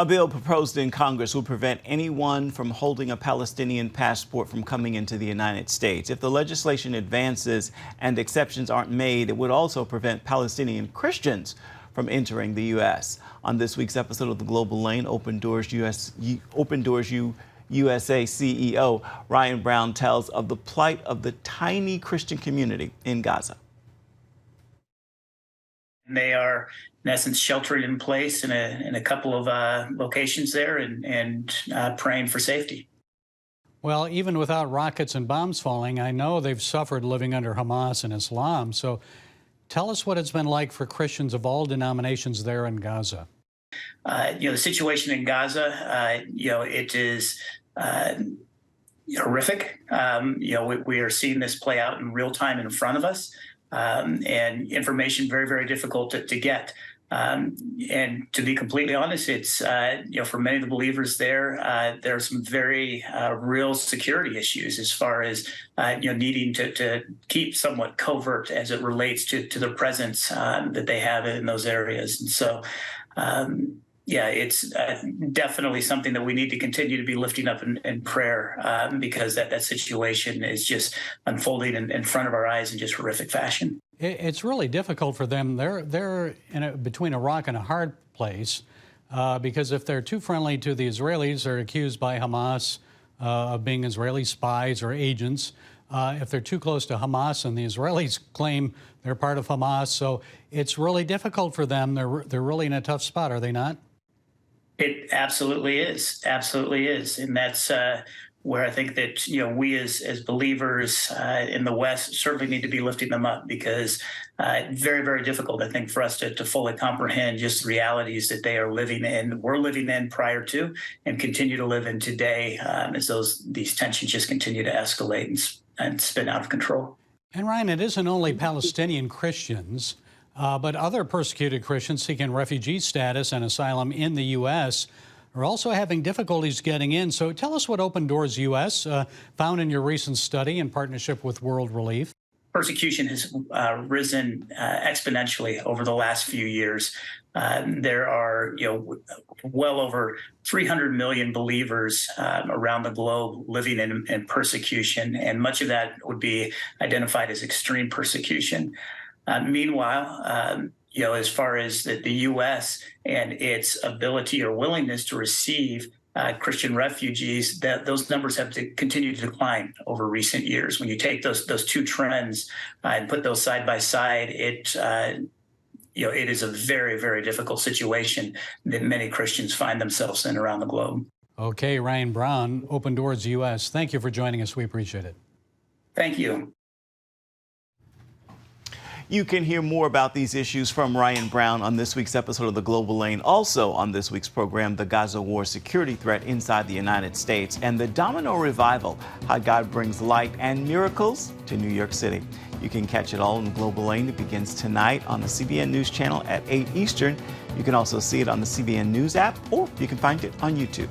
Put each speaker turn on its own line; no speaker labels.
A bill proposed in Congress will prevent anyone from holding a Palestinian passport from coming into the United States. If the legislation advances and exceptions aren't made, it would also prevent Palestinian Christians from entering the U.S. On this week's episode of The Global Lane, Open Doors u.s.a. CEO Ryan Brown tells of the plight of the tiny Christian community in Gaza.
They are, in essence, sheltering in place in a couple of locations there and praying for safety.
Well, even without rockets and bombs falling, I know they've suffered living under Hamas and Islam. So tell us what it's been like for Christians of all denominations there in Gaza.
The situation in Gaza, it is horrific. We are seeing this play out in real time in front of us. And information very, very difficult to get. And to be completely honest, it's, for many of the believers there are some very real security issues as far as, needing to keep somewhat covert as it relates to the presence that they have in those areas. And so, it's definitely something that we need to continue to be lifting up in prayer because that situation is just unfolding in front of our eyes in just horrific fashion.
It's really difficult for them. They're between a rock and a hard place because if they're too friendly to the Israelis, they're accused by Hamas of being Israeli spies or agents. If they're too close to Hamas, and the Israelis claim they're part of Hamas, so it's really difficult for them. They're really in a tough spot, are they not?
It absolutely is. Absolutely is. And that's where I think that, we as believers in the West certainly need to be lifting them up because very, very difficult, I think, for us to fully comprehend just the realities that they are living in, we're living in prior to, and continue to live in today as these tensions just continue to escalate and spin out of control.
And Ryan, it isn't only Palestinian Christians, but other persecuted Christians seeking refugee status and asylum in the U.S. are also having difficulties getting in. So tell us what Open Doors U.S. Found in your recent study in partnership with World Relief.
Persecution has risen exponentially over the last few years. There are, well over 300 million believers around the globe living in persecution, and much of that would be identified as extreme persecution. Meanwhile, as far as the U.S. and its ability or willingness to receive Christian refugees, those numbers have continued to decline over recent years. When you take those two trends and put those side by side, it is a very, very difficult situation that many Christians find themselves in around the globe.
Okay, Ryan Brown, Open Doors U.S. Thank you for joining us. We appreciate it.
Thank you.
You can hear more about these issues from Ryan Brown on this week's episode of The Global Lane. Also on this week's program, the Gaza war security threat inside the United States and the domino revival, how God brings light and miracles to New York City. You can catch it all in The Global Lane. It begins tonight on the CBN News Channel at 8 Eastern. You can also see it on the CBN News app, or you can find it on YouTube.